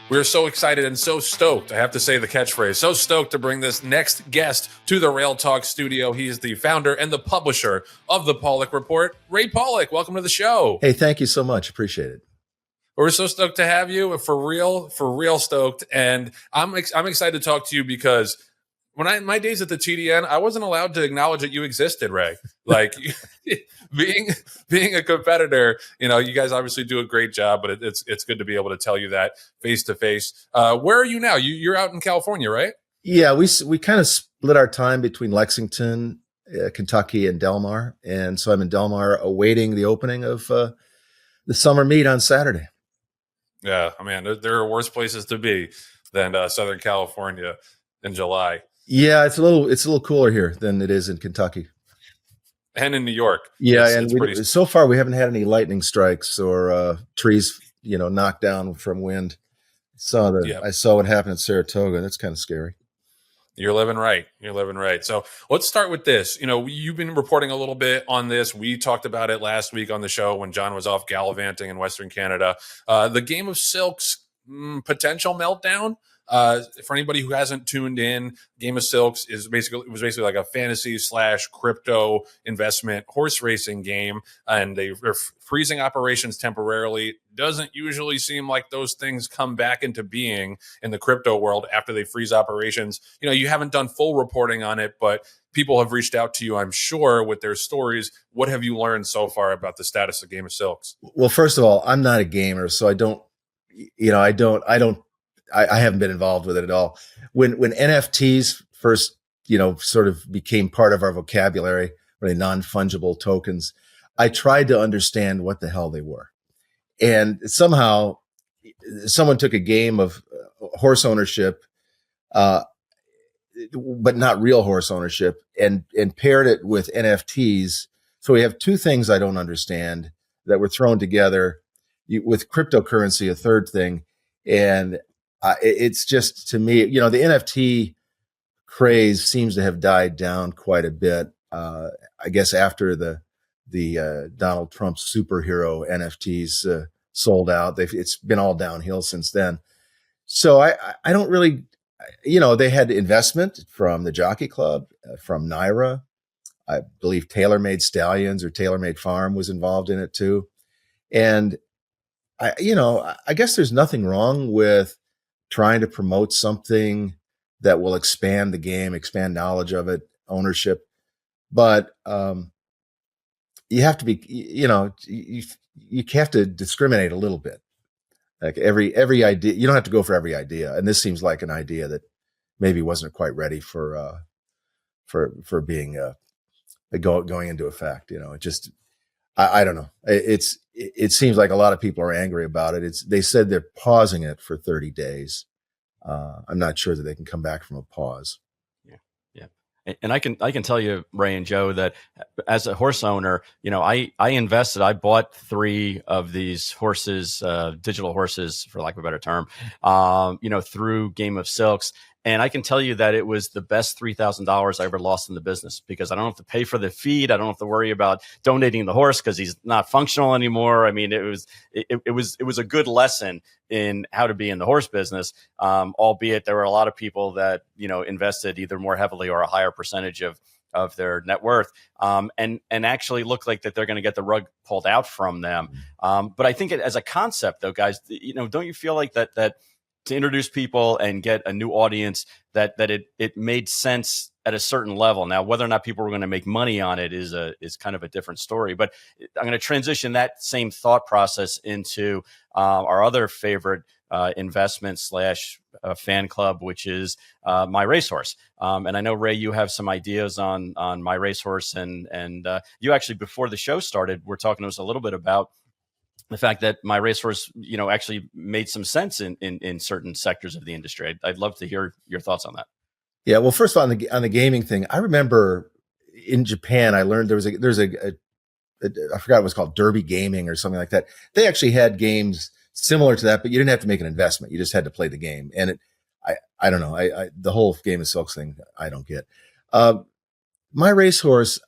We're so excited and so stoked. I have to say the catchphrase, so stoked to bring this next guest to the Rail Talk studio. He is the founder and the publisher of the Paulick Report, Ray Paulick. Welcome to the show. Hey, thank you so much. Appreciate it. We're so stoked to have you. For real stoked. And I'm excited to talk to you because when my days at the TDN, I wasn't allowed to acknowledge that you existed, Ray. Like being a competitor, you guys obviously do a great job, but it's good to be able to tell you that face to face. Where are you now? You're out in California, right? Yeah, we kind of split our time between Lexington, Kentucky, and Del Mar, and so I'm in Del Mar awaiting the opening of the summer meet on Saturday. Yeah, I mean, there are worse places to be than Southern California in July. Yeah, it's a little cooler here than it is in Kentucky and in New York. Yeah, so far we haven't had any lightning strikes or trees, knocked down from wind. I saw what happened at Saratoga. That's kind of scary. You're living right. So let's start with this. You've been reporting a little bit on this. We talked about it last week on the show when Jon was off gallivanting in Western Canada. The Game of Silks potential meltdown. For anybody who hasn't tuned in, Game of Silks was basically like a fantasy / crypto investment horse racing game, and they're freezing operations temporarily. Doesn't usually seem like those things come back into being in the crypto world after they freeze operations. You haven't done full reporting on it, but people have reached out to you, I'm sure, with their stories. What have you learned so far about the status of Game of Silks? Well, first of all, I'm not a gamer, so I haven't been involved with it at all. When NFTs first, sort of became part of our vocabulary, or non-fungible tokens, I tried to understand what the hell they were. And somehow someone took a game of horse ownership, but not real horse ownership, and paired it with NFTs. So we have two things I don't understand that were thrown together with cryptocurrency, a third thing. And it's just, to me, the NFT craze seems to have died down quite a bit. I guess after the Donald Trump superhero NFTs sold out, it's been all downhill since then. So I don't really, they had investment from the Jockey Club, from NYRA. I believe TaylorMade Stallions or TaylorMade Farm was involved in it too. And I guess there's nothing wrong with trying to promote something that will expand the game, expand knowledge of it, ownership. But you have to be, you have to discriminate a little bit. Like every idea, you don't have to go for every idea. And this seems like an idea that maybe wasn't quite ready for being going into effect. It just, I don't know. It seems like a lot of people are angry about it. They said they're pausing it for 30 days. I'm not sure that they can come back from a pause. Yeah. And I can tell you, Ray and Joe, that as a horse owner, I invested. I bought 3 of these horses, digital horses, for lack of a better term, through Game of Silks. And I can tell you that it was the best $3,000 I ever lost in the business, because I don't have to pay for the feed. I don't have to worry about donating the horse because he's not functional anymore. I mean, it was a good lesson in how to be in the horse business. Albeit there were a lot of people that, invested either more heavily or a higher percentage of their net worth, and actually look like that they're going to get the rug pulled out from them. But I think as a concept, though, guys, don't you feel like that to introduce people and get a new audience, that it made sense at a certain level? Now, whether or not people were going to make money on it is kind of a different story. But I'm going to transition that same thought process into our other favorite investment / fan club, which is My Racehorse. And I know, Ray, you have some ideas on My Racehorse, and you actually, before the show started, were talking to us a little bit about the fact that My Racehorse, actually made some sense in certain sectors of the industry. I'd love to hear your thoughts on that. Yeah, well, first of all, on the gaming thing, I remember in Japan, I learned there's a I forgot what it was called, Derby Gaming or something like that. They actually had games similar to that, but you didn't have to make an investment. You just had to play the game. And I don't know. The whole Game of Silks thing, I don't get. My Racehorse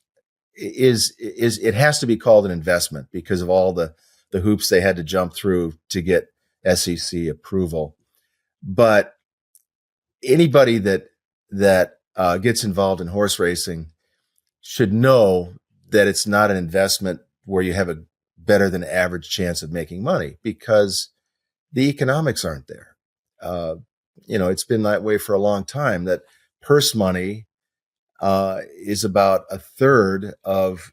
it has to be called an investment because of all the hoops they had to jump through to get SEC approval. But anybody that gets involved in horse racing should know that it's not an investment where you have a better than average chance of making money, because the economics aren't there. It's been that way for a long time, that purse money is about a third of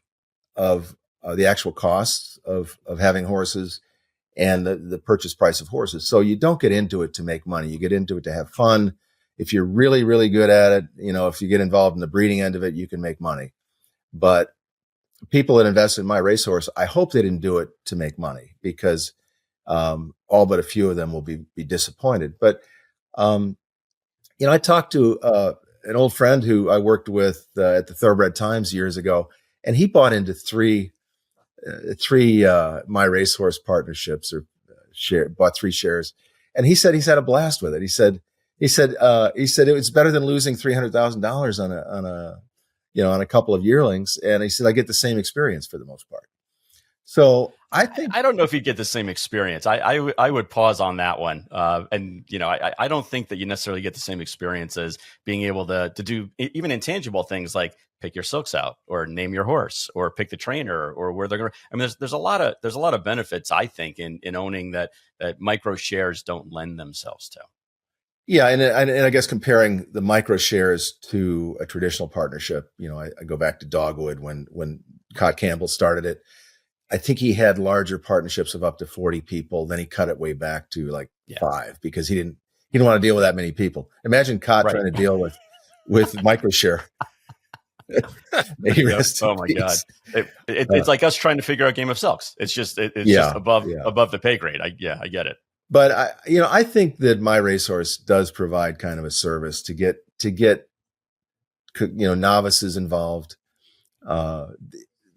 the actual costs of having horses and the purchase price of horses. So you don't get into it to make money. You get into it to have fun. If you're really, really good at it, if you get involved in the breeding end of it, you can make money. But people that invest in my racehorse, I hope they didn't do it to make money, because all but a few of them will be disappointed. But I talked to an old friend who I worked with at the Thoroughbred Times years ago, and he bought into three my racehorse partnerships, or bought 3 shares, and he said he's had a blast with it. He said it was better than losing $300,000 on a couple of yearlings, and he said I get the same experience for the most part. So I think I don't know if you'd get the same experience. I would pause on that one. I don't think that you necessarily get the same experience as being able to do even intangible things like pick your silks out, or name your horse, or pick the trainer, or where they're going. I mean, there's a lot of benefits, I think, in owning that micro shares don't lend themselves to. Yeah, and I guess comparing the micro shares to a traditional partnership, I go back to Dogwood when Cott Campbell started it. I think he had larger partnerships of up to 40 people. Then he cut it way back to 5, because he didn't want to deal with that many people. Imagine Cott trying to deal with microshare. Oh my God! It's like us trying to figure out Game of Silks. It's just just above the pay grade. I get it. But I think that my racehorse does provide kind of a service to get novices involved.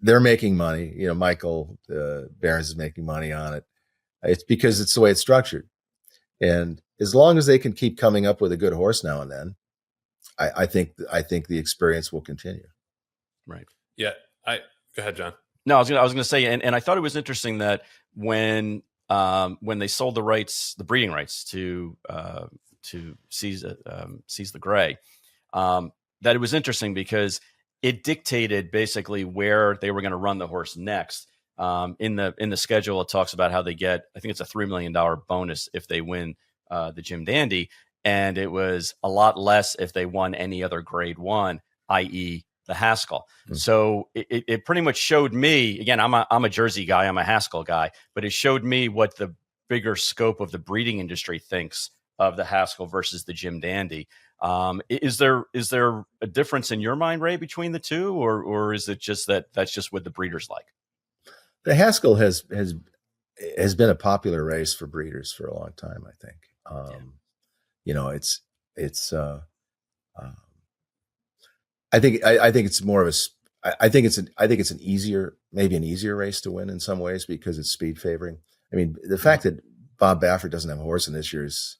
They're making money. Michael Barons is making money on it. It's because it's the way it's structured. And as long as they can keep coming up with a good horse now and then, I think the experience will continue. Right. Yeah. Go ahead, John. No, I was gonna say, and I thought it was interesting that when they sold the breeding rights to seize the Gray, that it was interesting because it dictated basically where they were going to run the horse next. In the schedule, it talks about how they get, I think it's a $3 million bonus if they win the Jim Dandy, and it was a lot less if they won any other Grade 1, i.e. the Haskell. Mm-hmm. So it pretty much showed me, again, I'm a Jersey guy, I'm a Haskell guy, but it showed me what the bigger scope of the breeding industry thinks of the Haskell versus the Jim Dandy. Is there a difference in your mind, Ray, between the two, or is it just that's just what the breeders like? The Haskell has been a popular race for breeders for a long time, I think. I think it's more of I think it's an easier race to win in some ways because it's speed favoring. I mean, the fact that Bob Baffert doesn't have a horse in this year's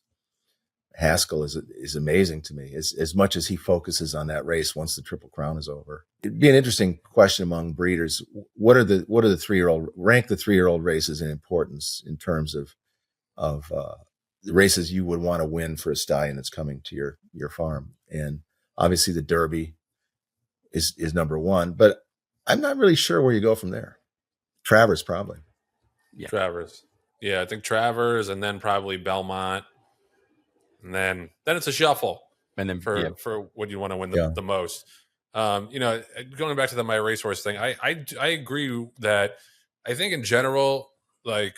Haskell is amazing to me, as much as he focuses on that race once the Triple Crown is over. It'd be an interesting question among breeders. What are the 3-year-old, rank the 3-year-old races in importance in terms of the races you would want to win for a stallion that's coming to your farm? And obviously the Derby is number one, but I'm not really sure where you go from there. Travers probably. Yeah. Travers. Yeah, I think Travers, and then probably Belmont. And then it's a shuffle, and then for what you want to win the most. Going back to my racehorse thing, I agree that I think in general, like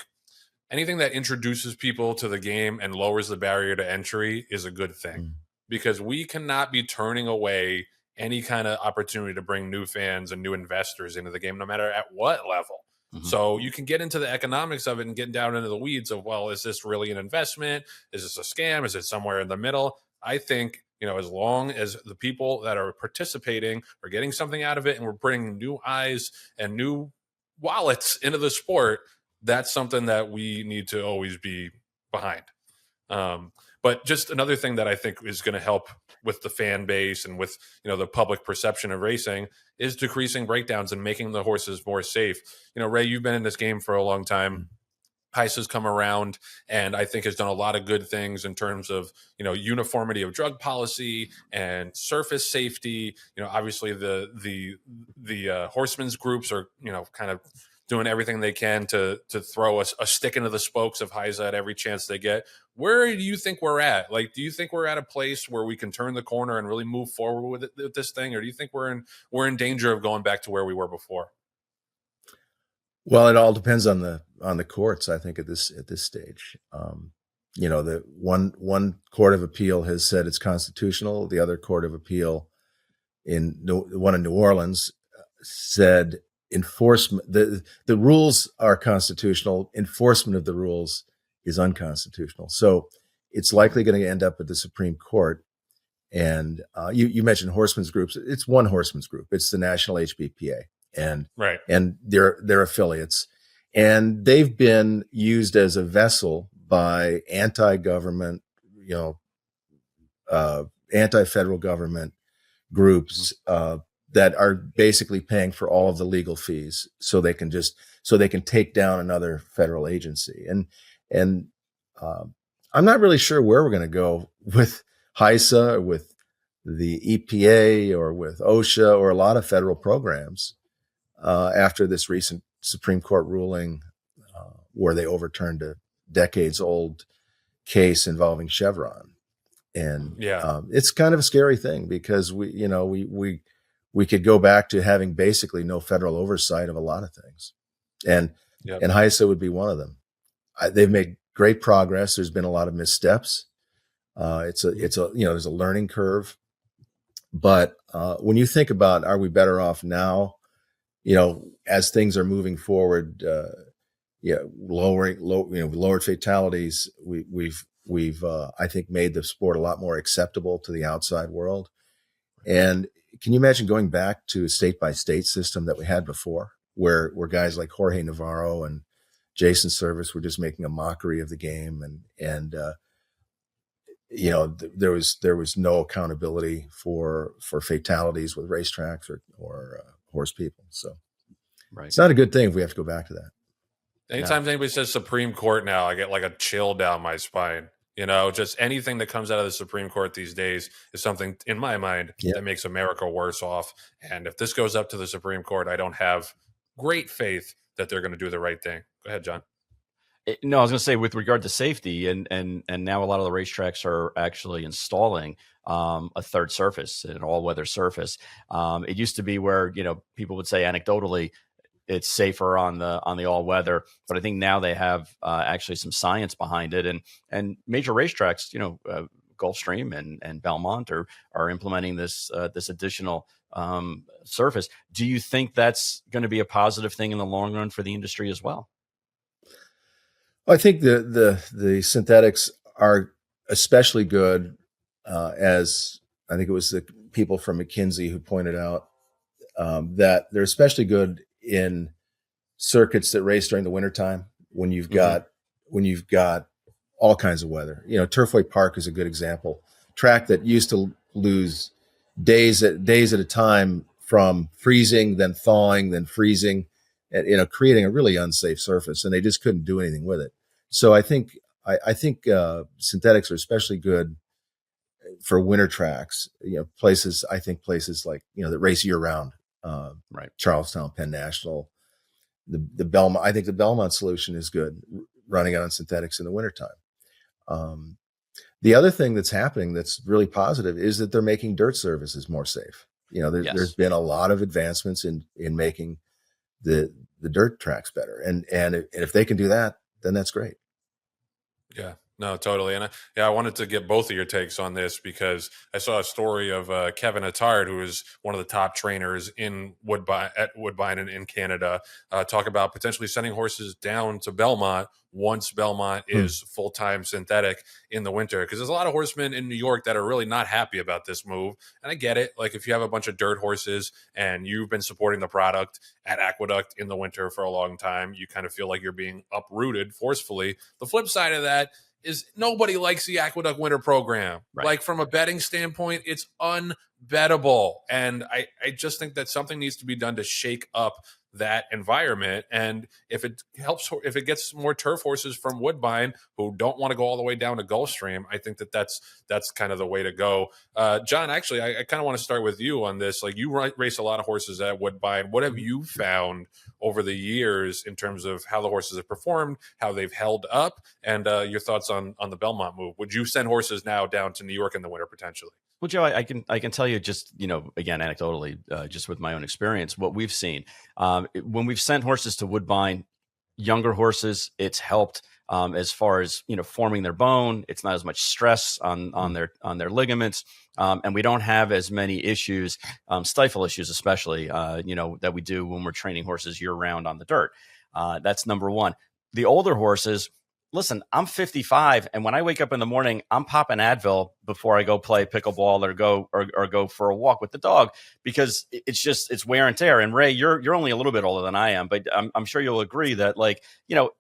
anything that introduces people to the game and lowers the barrier to entry is a good thing, because we cannot be turning away any kind of opportunity to bring new fans and new investors into the game, no matter at what level. Mm-hmm. So you can get into the economics of it and get down into the weeds of, well, is this really an investment? Is this a scam? Is it somewhere in the middle? I think, as long as the people that are participating are getting something out of it and we're bringing new eyes and new wallets into the sport, that's something that we need to always be behind. But just another thing that I think is going to help with the fan base and with, the public perception of racing is decreasing breakdowns and making the horses more safe. Ray, you've been in this game for a long time. HISA's come around and I think has done a lot of good things in terms of, uniformity of drug policy and surface safety. Obviously the horsemen's groups are, kind of doing everything they can to throw a stick into the spokes of HISA at every chance they get. Where do you think we're at? Like, do you think we're at a place where we can turn the corner and really move forward with this thing? Or do you think we're in danger of going back to where we were before? Well, it all depends on the courts, I think, at this stage. The one court of appeal has said it's constitutional. The other court of appeal, one in New Orleans, said enforcement, the rules are constitutional. Enforcement of the rules is unconstitutional. So it's likely going to end up at the Supreme Court. And you mentioned horsemen's groups. It's one horsemen's group. It's the National HBPA. And right, and their affiliates, and they've been used as a vessel by anti-government, anti-federal government groups that are basically paying for all of the legal fees, so they can take down another federal agency. And I'm not really sure where we're going to go with HISA, or with the EPA, or with OSHA, or a lot of federal programs. After this recent Supreme Court ruling, where they overturned a decades-old case involving Chevron, and it's kind of a scary thing, because we could go back to having basically no federal oversight of a lot of things, and HISA would be one of them. They've made great progress. There's been a lot of missteps. There's a learning curve, but when you think about, are we better off now? As things are moving forward, lowered fatalities. We've I think made the sport a lot more acceptable to the outside world. And can you imagine going back to a state by state system that we had before, where guys like Jorge Navarro and Jason Service were just making a mockery of the game, and there was no accountability for fatalities with racetracks or horse people. So It's not a good thing if we have to go back to that. Anytime anybody says Supreme Court now, I get like a chill down my spine. Just anything that comes out of the Supreme Court these days is something, in my mind, that makes America worse off. And if this goes up to the Supreme Court, I don't have great faith that they're going to do the right thing. Go ahead, John. No, I was going to say, with regard to safety, and now a lot of the racetracks are actually installing a third surface, an all-weather surface. It used to be where people would say anecdotally it's safer on the all-weather, but I think now they have actually some science behind it, and major racetracks, Gulfstream and Belmont are implementing this additional surface. Do you think that's going to be a positive thing in the long run for the industry as well? I think the synthetics are especially good, as I think it was the people from McKinsey who pointed out that they're especially good in circuits that race during the wintertime, when you've got all kinds of weather. Turfway Park is a good example. Track that used to lose days at a time from freezing, then thawing, then freezing, creating a really unsafe surface, and they just couldn't do anything with it. So I think synthetics are especially good for winter tracks. Places like that race year round. Right. Charlestown, Penn National, the Belmont. I think the Belmont solution is good, running on synthetics in the wintertime. The other thing that's happening that's really positive is that they're making dirt surfaces more safe. There's been a lot of advancements in making the dirt tracks better, and if they can do that, then that's great. Yeah. No, totally. And I wanted to get both of your takes on this, because I saw a story of Kevin Attard, who is one of the top trainers at Woodbine in Canada, talk about potentially sending horses down to Belmont once Belmont is full-time synthetic in the winter. Because there's a lot of horsemen in New York that are really not happy about this move. And I get it. Like, if you have a bunch of dirt horses and you've been supporting the product at Aqueduct in the winter for a long time, you kind of feel like you're being uprooted forcefully. The flip side of that is nobody likes the Aqueduct winter program. Right. Like, from a betting standpoint, it's bettable. And I just think that something needs to be done to shake up that environment. And if it helps, if it gets more turf horses from Woodbine who don't want to go all the way down to Gulfstream, I think that that's kind of the way to go. John, actually, I kind of want to start with you on this. Like, you race a lot of horses at Woodbine. What have you found over the years in terms of how the horses have performed, how they've held up, and your thoughts on the Belmont move? Would you send horses now down to New York in the winter potentially? Well, Joe, I can tell you just, again, anecdotally, just with my own experience, what we've seen when we've sent horses to Woodbine, younger horses, it's helped as far as forming their bone. It's not as much stress on their ligaments, and we don't have as many issues, stifle issues, especially that we do when we're training horses year round on the dirt. That's number one. The older horses. Listen, I'm 55, and when I wake up in the morning, I'm popping Advil before I go play pickleball or go for a walk with the dog, because it's wear and tear. And Ray, you're only a little bit older than I am, but I'm sure you'll agree that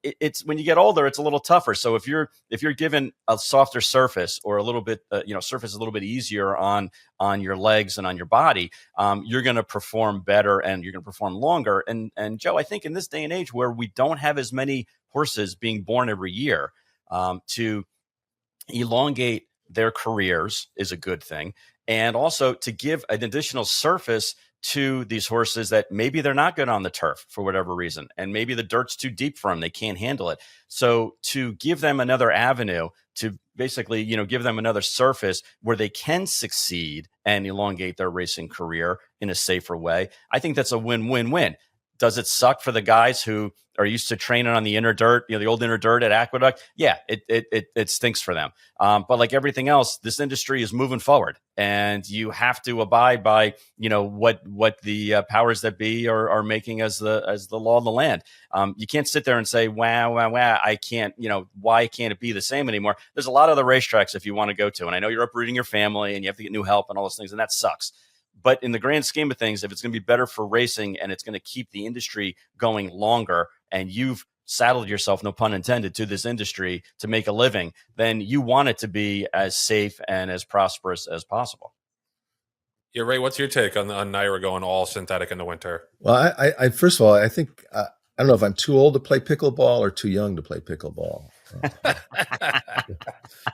it's when you get older, it's a little tougher. So if you're given a softer surface or a little bit surface a little bit easier on your legs and on your body, you're going to perform better and you're going to perform longer. And Joe, I think in this day and age where we don't have as many horses being born every year, to elongate their careers is a good thing. And also to give an additional surface to these horses that maybe they're not good on the turf for whatever reason. And maybe the dirt's too deep for them. They can't handle it. So to give them another avenue to basically, give them another surface where they can succeed and elongate their racing career in a safer way, I think that's a win-win-win. Does it suck for the guys who are used to training on the inner dirt, the old inner dirt at Aqueduct? Yeah, it stinks for them. But like everything else, this industry is moving forward, and you have to abide by, what the powers that be are making as the law of the land. You can't sit there and say, wow, I can't, why can't it be the same anymore? There's a lot of other racetracks if you want to go to, and I know you're uprooting your family and you have to get new help and all those things, and that sucks. But in the grand scheme of things, if it's going to be better for racing and it's going to keep the industry going longer, and you've saddled yourself, no pun intended, to this industry to make a living, then you want it to be as safe and as prosperous as possible. Yeah, Ray, what's your take on NYRA going all synthetic in the winter? Well, I first of all, I think I don't know if I'm too old to play pickleball or too young to play pickleball.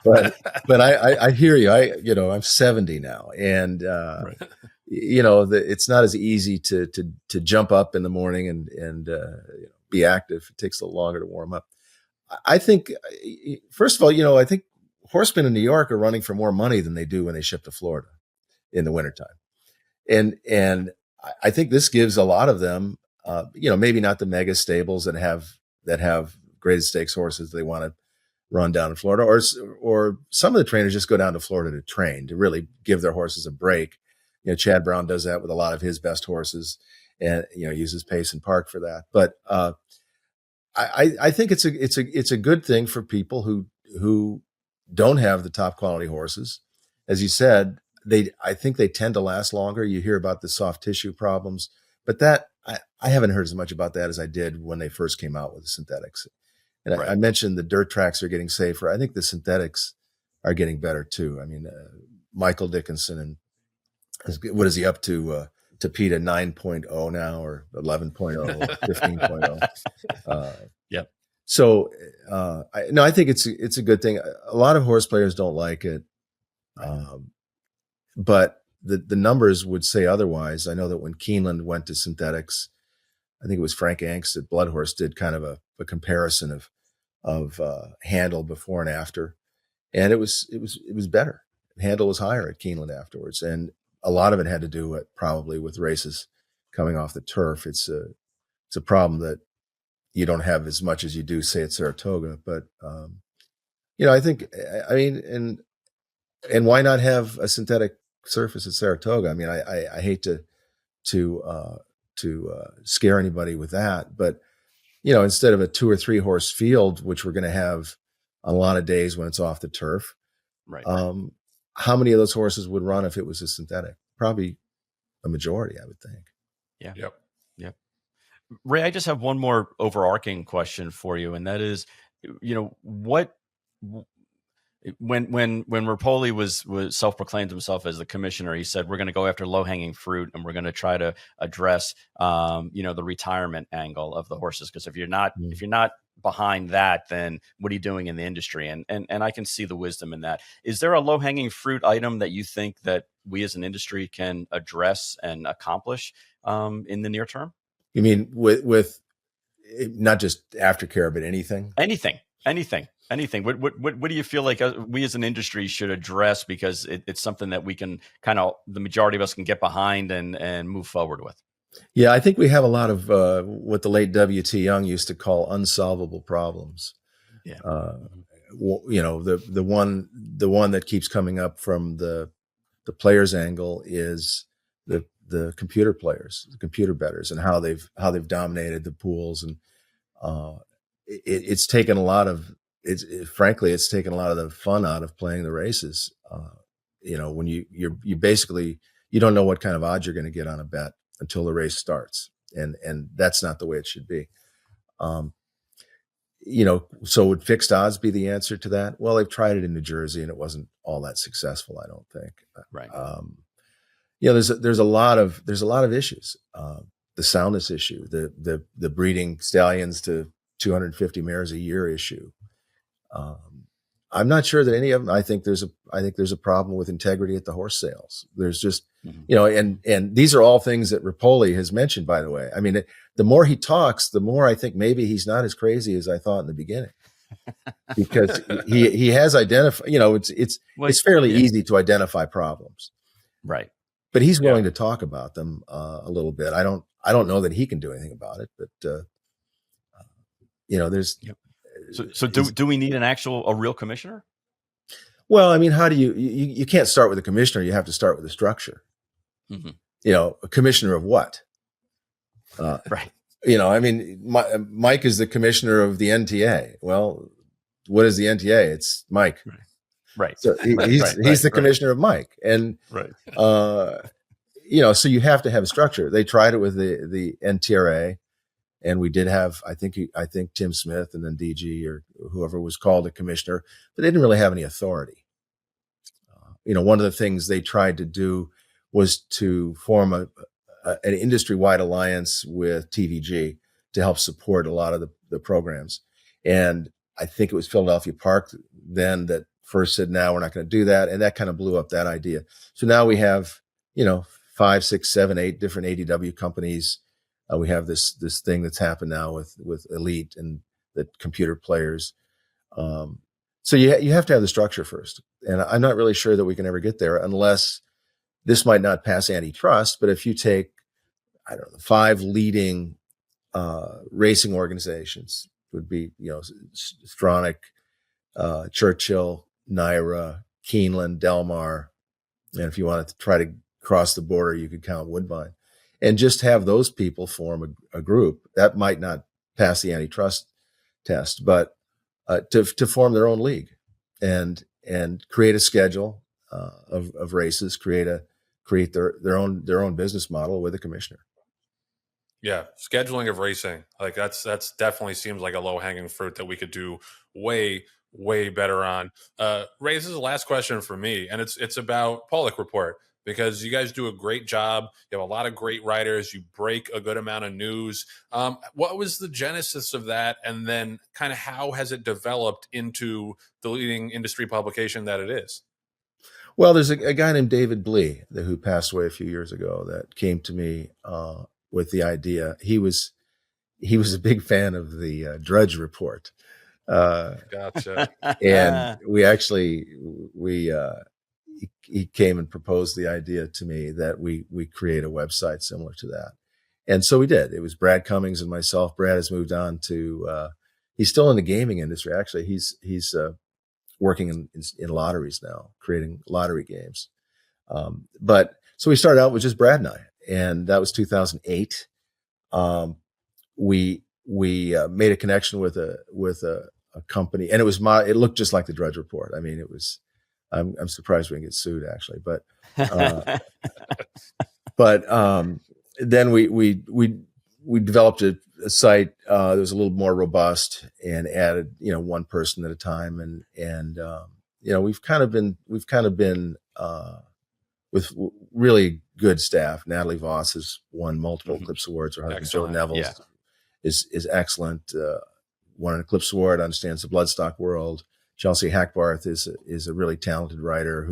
but I hear you. I'm 70 now, and right. It's not as easy to jump up in the morning and be active. It takes a little longer to warm up. I think, first of all, I think horsemen in New York are running for more money than they do when they ship to Florida in the wintertime. And I think this gives a lot of them, maybe not the mega stables that have graded stakes horses they want to run down in Florida, or some of the trainers just go down to Florida to train, to really give their horses a break. Chad Brown does that with a lot of his best horses, and uses Pace and Park for that. But I think it's a good thing for people who don't have the top quality horses. As you said, I think they tend to last longer. You hear about the soft tissue problems, but that I haven't heard as much about that as I did when they first came out with the synthetics. And right. I mentioned the dirt tracks are getting safer. I think the synthetics are getting better too. I mean, Michael Dickinson, and what is he up to Pete, 9.0 now, or 11.0, 15.0? Yep. So I think it's a good thing. A lot of horse players don't like it, but the numbers would say otherwise. I know that when Keeneland went to synthetics, I think it was Frank Angst at Blood Horse did kind of a comparison of handle before and after, and it was better. Handle was higher at Keeneland afterwards, and a lot of it had to do probably with races coming off the turf. It's a problem that you don't have as much as you do, say, at Saratoga. But I think, and why not have a synthetic surface at Saratoga? I mean, I hate to scare anybody with that, but instead of a 2 or 3 horse field, which we're going to have on a lot of days when it's off the turf, right? How many of those horses would run if it was a synthetic? Probably a majority, I would think. Yeah. Yep. Ray, I just have one more overarching question for you, and that is, when Rapoli was self-proclaimed himself as the commissioner, he said, we're going to go after low-hanging fruit and we're going to try to address the retirement angle of the horses, because if you're not behind that, then what are you doing in the industry? And I can see the wisdom in that. Is there a low-hanging fruit item that you think that we as an industry can address and accomplish in the near term? You mean with not just aftercare, but anything? Anything. What do you feel like we as an industry should address, because it's something that we can the majority of us can get behind and move forward with? Yeah, I think we have a lot of what the late W.T. Young used to call unsolvable problems. Yeah. The one that keeps coming up from the players' angle is the computer players, the computer bettors, and how they've dominated the pools, and it's taken a lot of it's taken a lot of the fun out of playing the races. When you basically, you don't know what kind of odds you're going to get on a bet until the race starts, and that's not the way it should be. So would fixed odds be the answer to that? Well, they've tried it in New Jersey and it wasn't all that successful, I don't think. Right. There's a lot of issues. The soundness issue, the breeding stallions to 250 mares a year issue. I'm not sure that any of them. I think there's a problem with integrity at the horse sales. There's just, and these are all things that Rapoli has mentioned, by the way. I mean, the more he talks, the more I think maybe he's not as crazy as I thought in the beginning, because he has identified, it's fairly easy to identify problems. Right. But he's willing to talk about them a little bit. I don't know that he can do anything about it, but there's. Yep. So do we need a real commissioner? Well, I mean, how do you can't start with a commissioner. You have to start with a structure. Mm-hmm. A commissioner of what? Right. I mean, Mike is the commissioner of the NTA. Well, what is the NTA? It's Mike. Right. So he's the commissioner of Mike. And, so you have to have a structure. They tried it with the NTRA. And we did have, I think Tim Smith and then DG or whoever was called a commissioner, but they didn't really have any authority. One of the things they tried to do was to form an industry-wide alliance with TVG to help support a lot of the programs. And I think it was Philadelphia Park then that first said, no, we're not going to do that. And that kind of blew up that idea. So now we have, 5, 6, 7, 8 different ADW companies. We have this thing that's happened now with Elite and the computer players. So you have to have the structure first. And I'm not really sure that we can ever get there unless this might not pass antitrust. But if you take, I don't know, the 5 leading racing organizations would be, Stronach, Churchill, NYRA, Keeneland, Delmar. And if you wanted to try to cross the border, you could count Woodbine. And just have those people form a group that might not pass the antitrust test, but to form their own league and create a schedule of races, create their own business model with a commissioner. Yeah, scheduling of racing, like that's definitely seems like a low hanging fruit that we could do way better on. Ray, this is the last question for me, and it's about Paulick Report, because you guys do a great job. You have a lot of great writers. You break a good amount of news. What was the genesis of that? And then kind of how has it developed into the leading industry publication that it is? Well, there's a guy named David Blee who passed away a few years ago that came to me with the idea. He was a big fan of the Drudge Report. Gotcha. And he came and proposed the idea to me that we create a website similar to that. And so we did. It was Brad Cummings and myself. Brad has moved on to, he's still in the gaming industry. Actually, he's working in lotteries now, creating lottery games. But so we started out with just Brad and I, and that was 2008. We made a connection with a company, and it looked just like the Drudge Report. I mean, it was, I'm surprised we didn't get sued, actually, but then we developed a site that was a little more robust and added, one person at a time, and we've kind of been with really good staff. Natalie Voss has won multiple Eclipse Awards. Her husband, Joe Neville, is excellent. Won an Eclipse Award, understands the bloodstock world. Chelsea Hackbarth is a really talented writer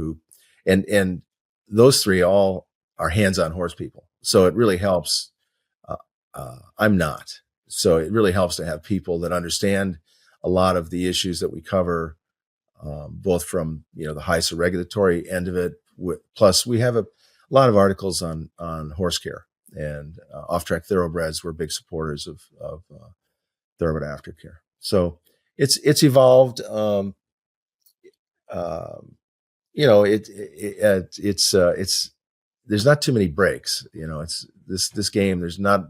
and those three all are hands-on horse people. So it really helps. I'm not. So it really helps to have people that understand a lot of the issues that we cover, both from, the HISA regulatory end of it. Plus we have a lot of articles on horse care and off-track thoroughbreds. We're big supporters of thoroughbred aftercare. So it's evolved. It's there's not too many breaks. It's this game. There's not.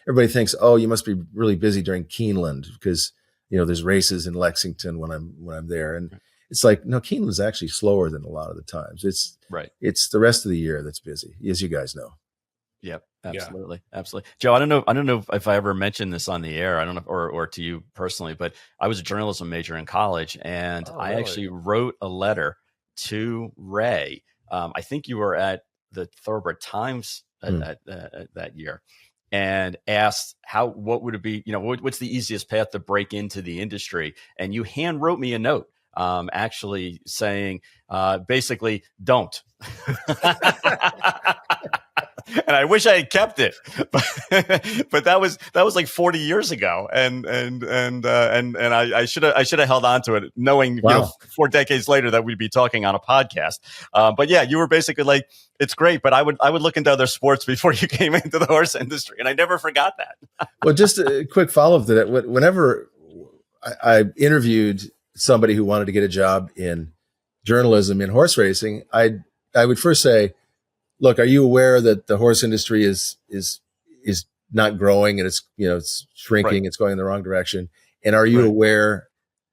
Everybody thinks, oh, you must be really busy during Keeneland because there's races in Lexington when I'm there, and it's like, no, Keeneland's actually slower than a lot of the times. It's It's the rest of the year that's busy, as you guys know. Yep. Absolutely. Yeah. Absolutely. Joe, I don't know if I ever mentioned this on the air. I don't know, or to you personally, but I was a journalism major in college, and I actually wrote a letter to Ray. I think you were at the Thoroughbred Times that year, and asked what would it be? What's the easiest path to break into the industry? And you hand wrote me a note, actually saying, basically, don't. And I wish I had kept it, but that was like 40 years ago, and I should have held on to it, knowing 4 decades later that we'd be talking on a podcast. But yeah, you were basically like, it's great, but I would look into other sports before you came into the horse industry, and I never forgot that. Well, just a quick follow up to that. Whenever I interviewed somebody who wanted to get a job in journalism in horse racing, I would first say, look, are you aware that the horse industry is not growing and it's shrinking, right. It's going in the wrong direction? And are you aware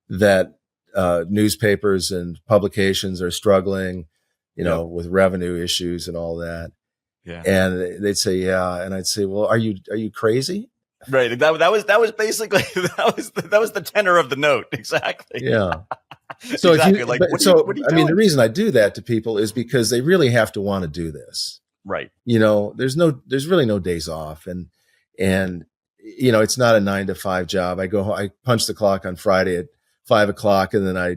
that newspapers and publications are struggling, with revenue issues and all that? Yeah. And they'd say, yeah. And I'd say, well, are you crazy? Right. That was basically that was the tenor of the note. Exactly. Yeah. So exactly. The reason I do that to people is because they really have to want to do this. Right. There's really no days off, and it's not a 9 to 5 job. I punch the clock on Friday at 5 o'clock, and then I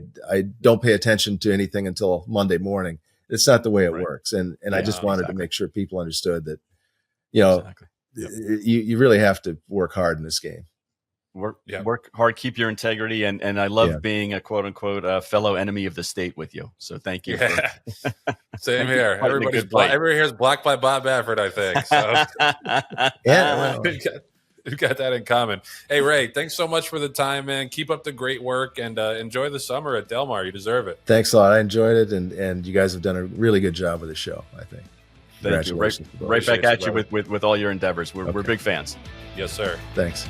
don't pay attention to anything until Monday morning. It's not the way it works. And I just wanted to make sure people understood that, you really have to work hard in this game. Work hard, keep your integrity, and I love being a quote unquote fellow enemy of the state with you. So thank you. Yeah. Same here. Everybody here's Black by Bob Baffert, I think. So we've got that in common. Hey, Ray, thanks so much for the time, man. Keep up the great work, and enjoy the summer at Del Mar. You deserve it. Thanks a lot. I enjoyed it, and you guys have done a really good job with the show, I think. Thank you. Right back at you with all your endeavors. We're big fans. Yes, sir. Thanks.